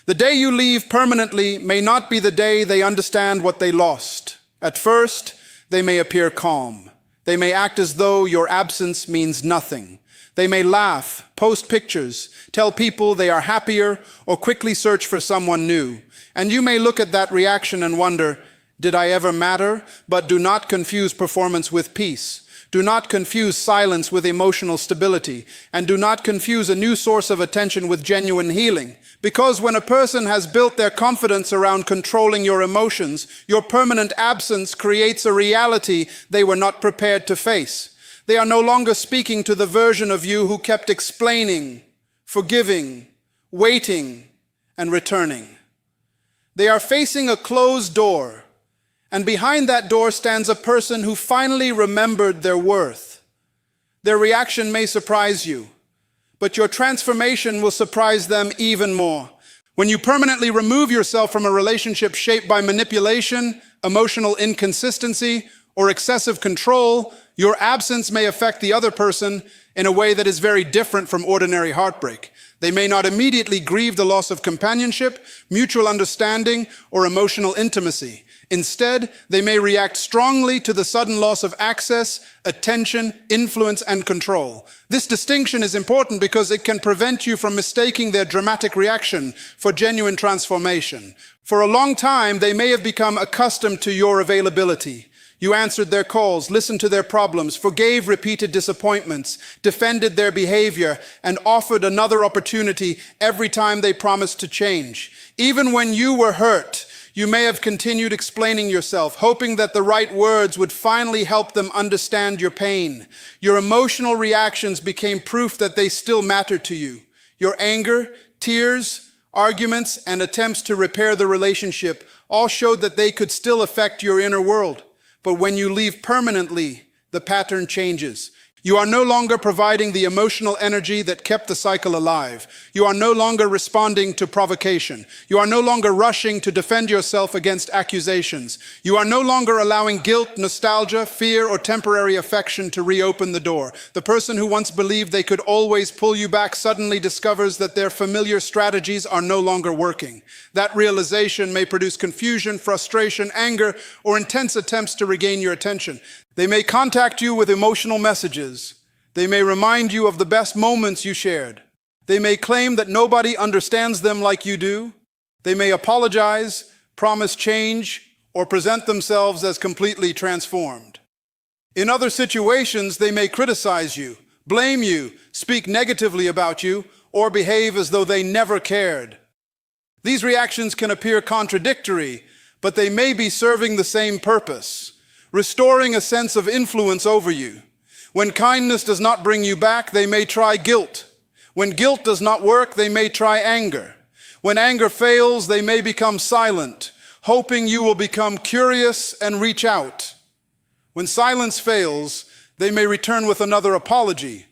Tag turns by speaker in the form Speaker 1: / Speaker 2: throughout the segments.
Speaker 1: The day you leave permanently may not be the day they understand what they lost. At first, they may appear calm. They may act as though your absence means nothing. They may laugh, post pictures, tell people they are happier, or quickly search for someone new. And you may look at that reaction and wonder, did I ever matter? But do not confuse performance with peace. Do not confuse silence with emotional stability. And do not confuse a new source of attention with genuine healing. Because when a person has built their confidence around controlling your emotions, your permanent absence creates a reality they were not prepared to face. They are no longer speaking to the version of you who kept explaining, forgiving, waiting, and returning. They are facing a closed door, and behind that door stands a person who finally remembered their worth. Their reaction may surprise you, but your transformation will surprise them even more. When you permanently remove yourself from a relationship shaped by manipulation, emotional inconsistency, or excessive control, your absence may affect the other person in a way that is very different from ordinary heartbreak. They may not immediately grieve the loss of companionship, mutual understanding, or emotional intimacy. Instead, they may react strongly to the sudden loss of access, attention, influence, and control. This distinction is important because it can prevent you from mistaking their dramatic reaction for genuine transformation. For a long time, they may have become accustomed to your availability. You answered their calls, listened to their problems, forgave repeated disappointments, defended their behavior, and offered another opportunity every time they promised to change. Even when you were hurt, you may have continued explaining yourself, hoping that the right words would finally help them understand your pain. Your emotional reactions became proof that they still mattered to you. Your anger, tears, arguments, and attempts to repair the relationship all showed that they could still affect your inner world. But when you leave permanently, the pattern changes. You are no longer providing the emotional energy that kept the cycle alive. You are no longer responding to provocation. You are no longer rushing to defend yourself against accusations. You are no longer allowing guilt, nostalgia, fear, or temporary affection to reopen the door. The person who once believed they could always pull you back suddenly discovers that their familiar strategies are no longer working. That realization may produce confusion, frustration, anger, or intense attempts to regain your attention. They may contact you with emotional messages. They may remind you of the best moments you shared. They may claim that nobody understands them like you do. They may apologize, promise change, or present themselves as completely transformed. In other situations, they may criticize you, blame you, speak negatively about you, or behave as though they never cared. These reactions can appear contradictory, but they may be serving the same purpose. Restoring a sense of influence over you. When kindness does not bring you back, they may try guilt. When guilt does not work, they may try anger. When anger fails, they may become silent, hoping you will become curious and reach out. When silence fails, they may return with another apology.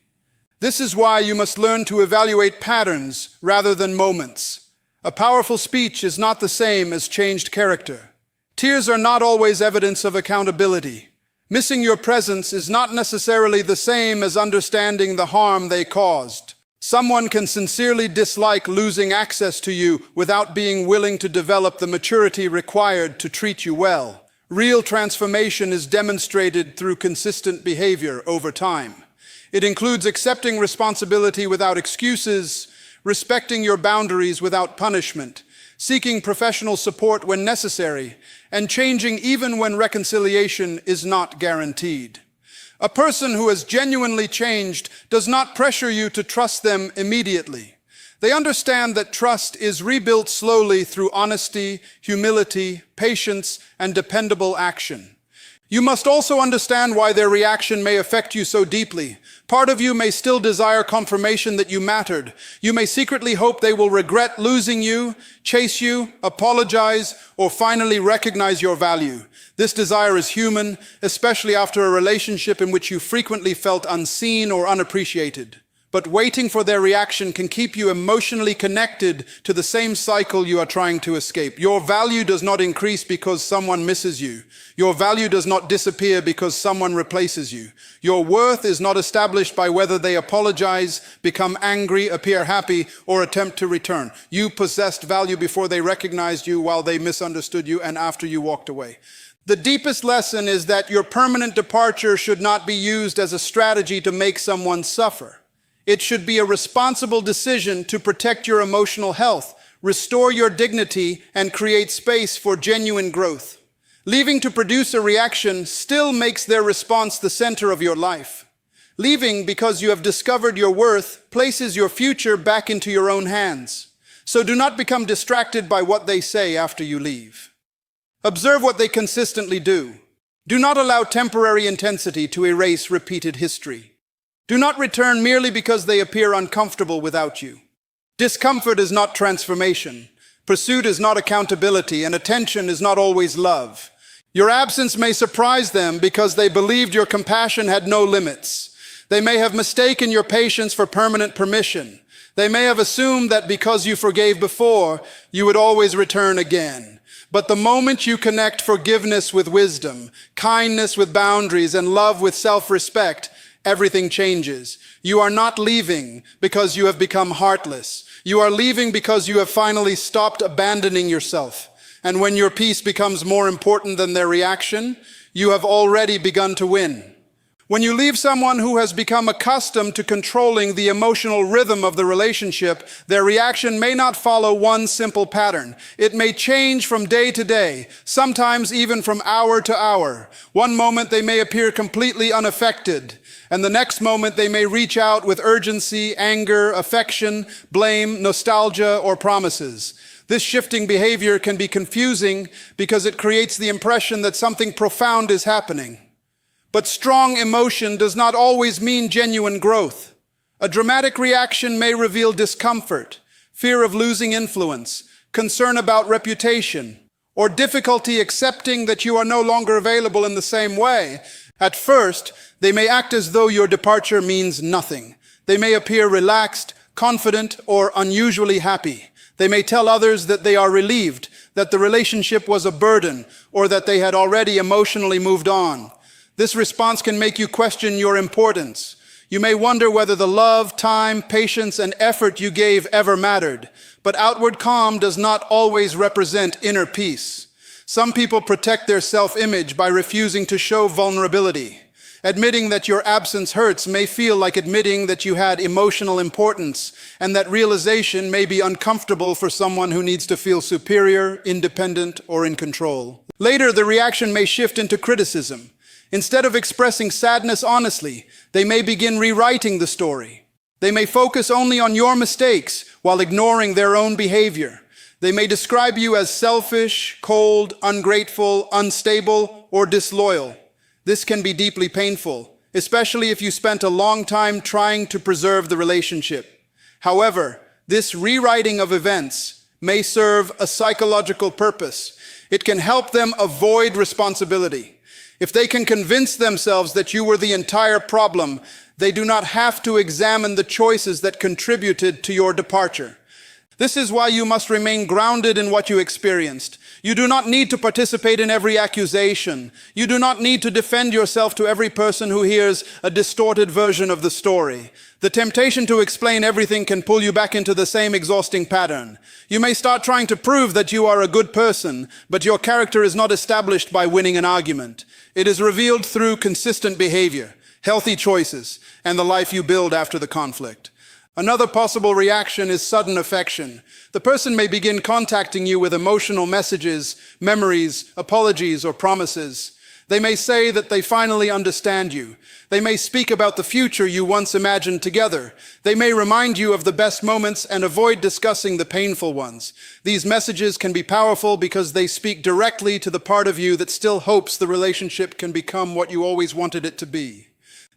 Speaker 1: This is why you must learn to evaluate patterns rather than moments. A powerful speech is not the same as changed character. Tears are not always evidence of accountability. Missing your presence is not necessarily the same as understanding the harm they caused. Someone can sincerely dislike losing access to you without being willing to develop the maturity required to treat you well. Real transformation is demonstrated through consistent behavior over time. It includes accepting responsibility without excuses, respecting your boundaries without punishment, seeking professional support when necessary, and changing even when reconciliation is not guaranteed. A person who has genuinely changed does not pressure you to trust them immediately. They understand that trust is rebuilt slowly through honesty, humility, patience, and dependable action. You must also understand why their reaction may affect you so deeply. Part of you may still desire confirmation that you mattered. You may secretly hope they will regret losing you, chase you, apologize, or finally recognize your value. This desire is human, especially after a relationship in which you frequently felt unseen or unappreciated. But waiting for their reaction can keep you emotionally connected to the same cycle you are trying to escape. Your value does not increase because someone misses you. Your value does not disappear because someone replaces you. Your worth is not established by whether they apologize, become angry, appear happy, or attempt to return. You possessed value before they recognized you, while they misunderstood you, and after you walked away. The deepest lesson is that your permanent departure should not be used as a strategy to make someone suffer. It should be a responsible decision to protect your emotional health, restore your dignity, and create space for genuine growth. Leaving to produce a reaction still makes their response the center of your life. Leaving because you have discovered your worth places your future back into your own hands. So do not become distracted by what they say after you leave. Observe what they consistently do. Do not allow temporary intensity to erase repeated history. Do not return merely because they appear uncomfortable without you. Discomfort is not transformation. Pursuit is not accountability, and attention is not always love. Your absence may surprise them because they believed your compassion had no limits. They may have mistaken your patience for permanent permission. They may have assumed that because you forgave before, you would always return again. But the moment you connect forgiveness with wisdom, kindness with boundaries, and love with self-respect, everything changes. You are not leaving because you have become heartless. You are leaving because you have finally stopped abandoning yourself. And when your peace becomes more important than their reaction, you have already begun to win. When you leave someone who has become accustomed to controlling the emotional rhythm of the relationship, their reaction may not follow one simple pattern. It may change from day to day, sometimes even from hour to hour. One moment they may appear completely unaffected, and the next moment they may reach out with urgency, anger, affection, blame, nostalgia, or promises. This shifting behavior can be confusing because it creates the impression that something profound is happening. But strong emotion does not always mean genuine growth. A dramatic reaction may reveal discomfort, fear of losing influence, concern about reputation, or difficulty accepting that you are no longer available in the same way. At first, they may act as though your departure means nothing. They may appear relaxed, confident, or unusually happy. They may tell others that they are relieved, that the relationship was a burden, or that they had already emotionally moved on. This response can make you question your importance. You may wonder whether the love, time, patience, and effort you gave ever mattered. But outward calm does not always represent inner peace. Some people protect their self-image by refusing to show vulnerability. Admitting that your absence hurts may feel like admitting that you had emotional importance, and that realization may be uncomfortable for someone who needs to feel superior, independent, or in control. Later, the reaction may shift into criticism. Instead of expressing sadness honestly, they may begin rewriting the story. They may focus only on your mistakes while ignoring their own behavior. They may describe you as selfish, cold, ungrateful, unstable, or disloyal. This can be deeply painful, especially if you spent a long time trying to preserve the relationship. However, this rewriting of events may serve a psychological purpose. It can help them avoid responsibility. If they can convince themselves that you were the entire problem, they do not have to examine the choices that contributed to your departure. This is why you must remain grounded in what you experienced. You do not need to participate in every accusation. You do not need to defend yourself to every person who hears a distorted version of the story. The temptation to explain everything can pull you back into the same exhausting pattern. You may start trying to prove that you are a good person, but your character is not established by winning an argument. It is revealed through consistent behavior, healthy choices, and the life you build after the conflict. Another possible reaction is sudden affection. The person may begin contacting you with emotional messages, memories, apologies, or promises. They may say that they finally understand you. They may speak about the future you once imagined together. They may remind you of the best moments and avoid discussing the painful ones. These messages can be powerful because they speak directly to the part of you that still hopes the relationship can become what you always wanted it to be.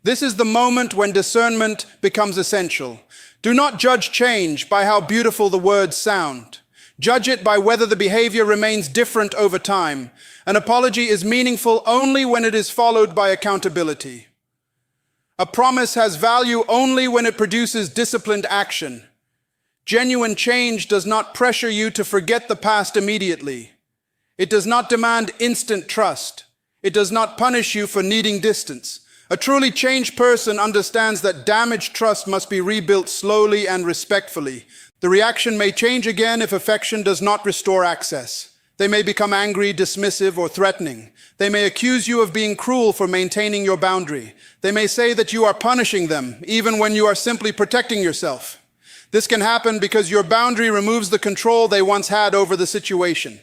Speaker 1: This is the moment when discernment becomes essential. Do not judge change by how beautiful the words sound. Judge it by whether the behavior remains different over time. An apology is meaningful only when it is followed by accountability. A promise has value only when it produces disciplined action. Genuine change does not pressure you to forget the past immediately. It does not demand instant trust. It does not punish you for needing distance. A truly changed person understands that damaged trust must be rebuilt slowly and respectfully. The reaction may change again if affection does not restore access. They may become angry, dismissive, or threatening. They may accuse you of being cruel for maintaining your boundary. They may say that you are punishing them, even when you are simply protecting yourself. This can happen because your boundary removes the control they once had over the situation.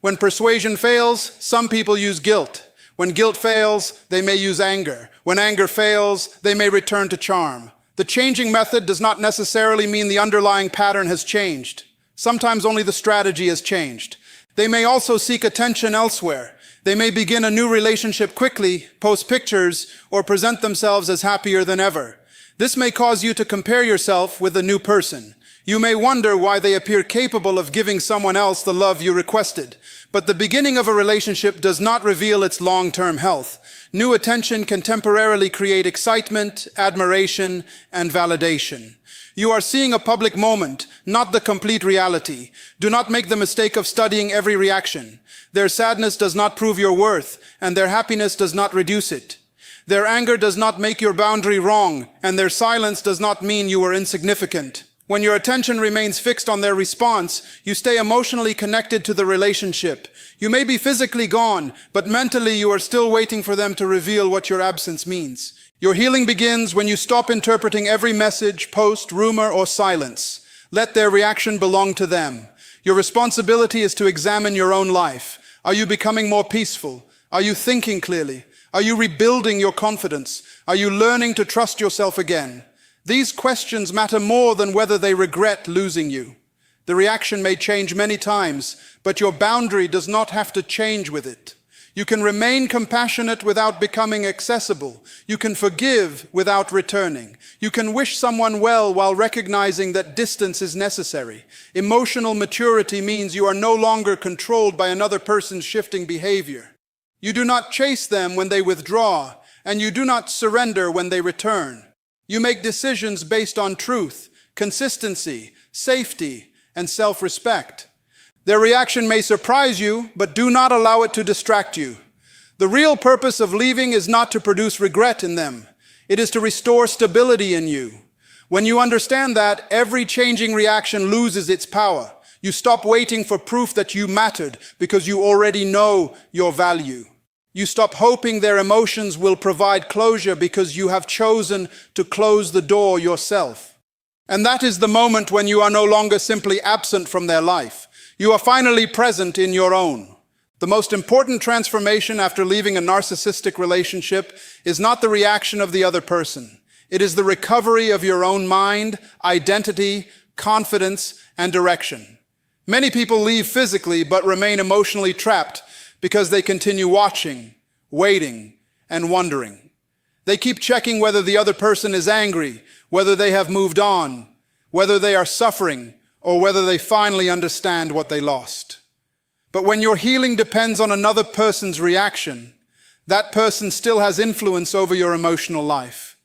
Speaker 1: When persuasion fails, some people use guilt. When guilt fails, they may use anger. When anger fails, they may return to charm. The changing method does not necessarily mean the underlying pattern has changed. Sometimes only the strategy has changed. They may also seek attention elsewhere. They may begin a new relationship quickly, post pictures, or present themselves as happier than ever. This may cause you to compare yourself with a new person. You may wonder why they appear capable of giving someone else the love you requested. But the beginning of a relationship does not reveal its long-term health. New attention can temporarily create excitement, admiration, and validation. You are seeing a public moment, not the complete reality. Do not make the mistake of studying every reaction. Their sadness does not prove your worth, and their happiness does not reduce it. Their anger does not make your boundary wrong, and their silence does not mean you are insignificant. When your attention remains fixed on their response, you stay emotionally connected to the relationship. You may be physically gone, but mentally you are still waiting for them to reveal what your absence means. Your healing begins when you stop interpreting every message, post, rumor, or silence. Let their reaction belong to them. Your responsibility is to examine your own life. Are you becoming more peaceful? Are you thinking clearly? Are you rebuilding your confidence? Are you learning to trust yourself again? These questions matter more than whether they regret losing you. The reaction may change many times, but your boundary does not have to change with it. You can remain compassionate without becoming accessible. You can forgive without returning. You can wish someone well while recognizing that distance is necessary. Emotional maturity means you are no longer controlled by another person's shifting behavior. You do not chase them when they withdraw, and you do not surrender when they return. You make decisions based on truth, consistency, safety, and self-respect. Their reaction may surprise you, but do not allow it to distract you. The real purpose of leaving is not to produce regret in them. It is to restore stability in you. When you understand that, every changing reaction loses its power. You stop waiting for proof that you mattered because you already know your value. You stop hoping their emotions will provide closure because you have chosen to close the door yourself. And that is the moment when you are no longer simply absent from their life. You are finally present in your own. The most important transformation after leaving a narcissistic relationship is not the reaction of the other person. It is the recovery of your own mind, identity, confidence, and direction. Many people leave physically but remain emotionally trapped because they continue watching, waiting, and wondering. They keep checking whether the other person is angry, whether they have moved on, whether they are suffering, or whether they finally understand what they lost. But when your healing depends on another person's reaction, that person still has influence over your emotional life.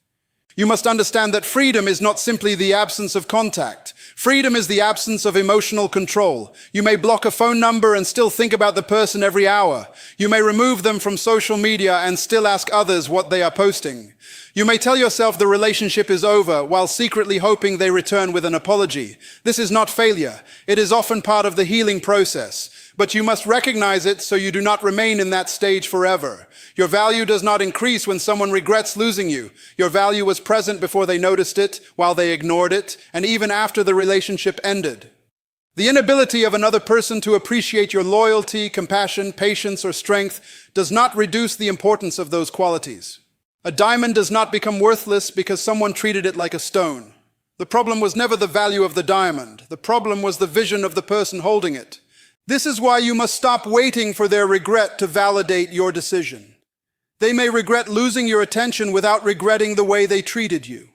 Speaker 1: You must understand that freedom is not simply the absence of contact. Freedom is the absence of emotional control. You may block a phone number and still think about the person every hour. You may remove them from social media and still ask others what they are posting. You may tell yourself the relationship is over while secretly hoping they return with an apology. This is not failure. It is often part of the healing process. But you must recognize it so you do not remain in that stage forever. Your value does not increase when someone regrets losing you. Your value was present before they noticed it, while they ignored it, and even after the relationship ended. The inability of another person to appreciate your loyalty, compassion, patience, or strength does not reduce the importance of those qualities. A diamond does not become worthless because someone treated it like a stone. The problem was never the value of the diamond. The problem was the vision of the person holding it. This is why you must stop waiting for their regret to validate your decision. They may regret losing your attention without regretting the way they treated you.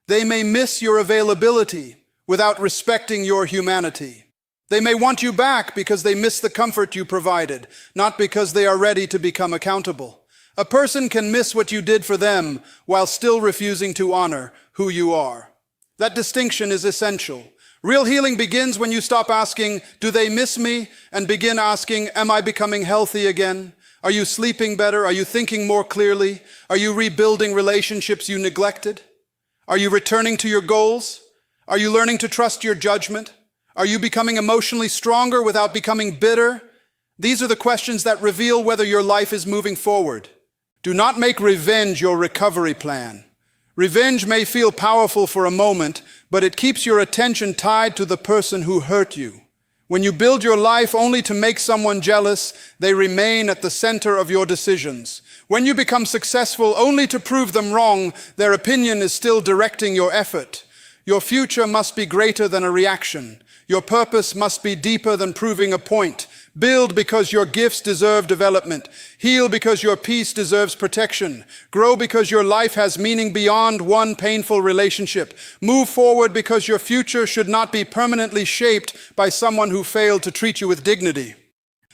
Speaker 1: They may miss your availability without respecting your humanity. They may want you back because they miss the comfort you provided, not because they are ready to become accountable. A person can miss what you did for them while still refusing to honor who you are. That distinction is essential. Real healing begins when you stop asking, "Do they miss me?" and begin asking, "Am I becoming healthy again? Are you sleeping better? Are you thinking more clearly? Are you rebuilding relationships you neglected? Are you returning to your goals? Are you learning to trust your judgment? Are you becoming emotionally stronger without becoming bitter?" These are the questions that reveal whether your life is moving forward. Do not make revenge your recovery plan. Revenge may feel powerful for a moment, but it keeps your attention tied to the person who hurt you. When you build your life only to make someone jealous, they remain at the center of your decisions. When you become successful only to prove them wrong, their opinion is still directing your effort. Your future must be greater than a reaction. Your purpose must be deeper than proving a point. Build because your gifts deserve development. Heal because your peace deserves protection. Grow because your life has meaning beyond one painful relationship. Move forward because your future should not be permanently shaped by someone who failed to treat you with dignity.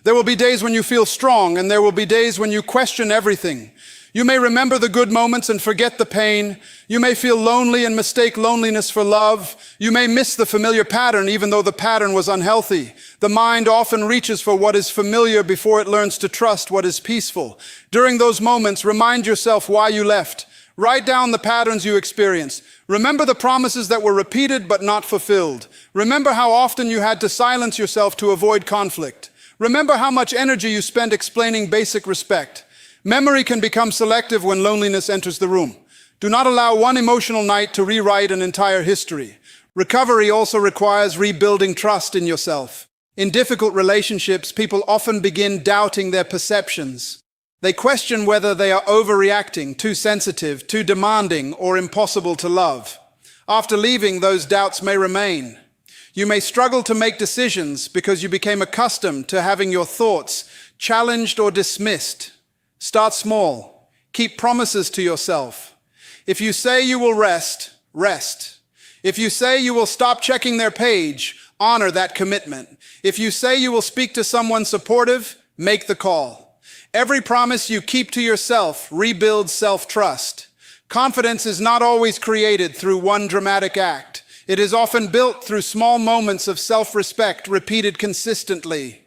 Speaker 1: There will be days when you feel strong, and there will be days when you question everything. You may remember the good moments and forget the pain. You may feel lonely and mistake loneliness for love. You may miss the familiar pattern even though the pattern was unhealthy. The mind often reaches for what is familiar before it learns to trust what is peaceful. During those moments, remind yourself why you left. Write down the patterns you experienced. Remember the promises that were repeated but not fulfilled. Remember how often you had to silence yourself to avoid conflict. Remember how much energy you spent explaining basic respect. Memory can become selective when loneliness enters the room. Do not allow one emotional night to rewrite an entire history. Recovery also requires rebuilding trust in yourself. In difficult relationships, people often begin doubting their perceptions. They question whether they are overreacting, too sensitive, too demanding, or impossible to love. After leaving, those doubts may remain. You may struggle to make decisions because you became accustomed to having your thoughts challenged or dismissed. Start small. Keep promises to yourself. If you say you will rest, rest. If you say you will stop checking their page, honor that commitment. If you say you will speak to someone supportive, make the call. Every promise you keep to yourself rebuilds self-trust. Confidence is not always created through one dramatic act. It is often built through small moments of self-respect repeated consistently.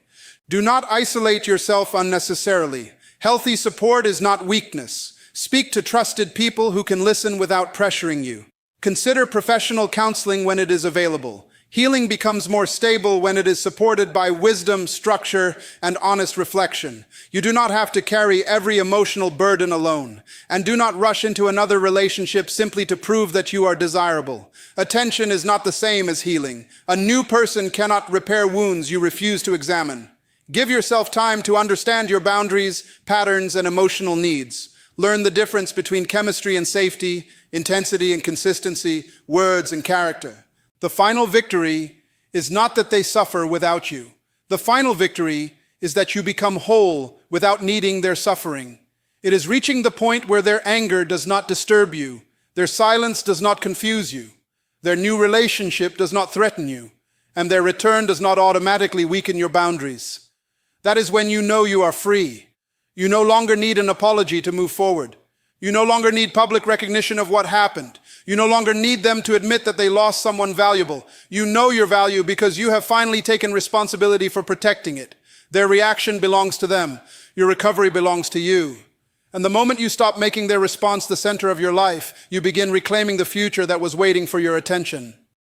Speaker 1: Do not isolate yourself unnecessarily. Healthy support is not weakness. Speak to trusted people who can listen without pressuring you. Consider professional counseling when it is available. Healing becomes more stable when it is supported by wisdom, structure, and honest reflection. You do not have to carry every emotional burden alone. And do not rush into another relationship simply to prove that you are desirable. Attention is not the same as healing. A new person cannot repair wounds you refuse to examine. Give yourself time to understand your boundaries, patterns, and emotional needs. Learn the difference between chemistry and safety, intensity and consistency, words and character. The final victory is not that they suffer without you. The final victory is that you become whole without needing their suffering. It is reaching the point where their anger does not disturb you, their silence does not confuse you, their new relationship does not threaten you, and their return does not automatically weaken your boundaries. That is when you know you are free. You no longer need an apology to move forward. You no longer need public recognition of what happened. You no longer need them to admit that they lost someone valuable. You know your value because you have finally taken responsibility for protecting it. Their reaction belongs to them. Your recovery belongs to you. And the moment you stop making their response the center of your life, you begin reclaiming the future that was waiting for your attention.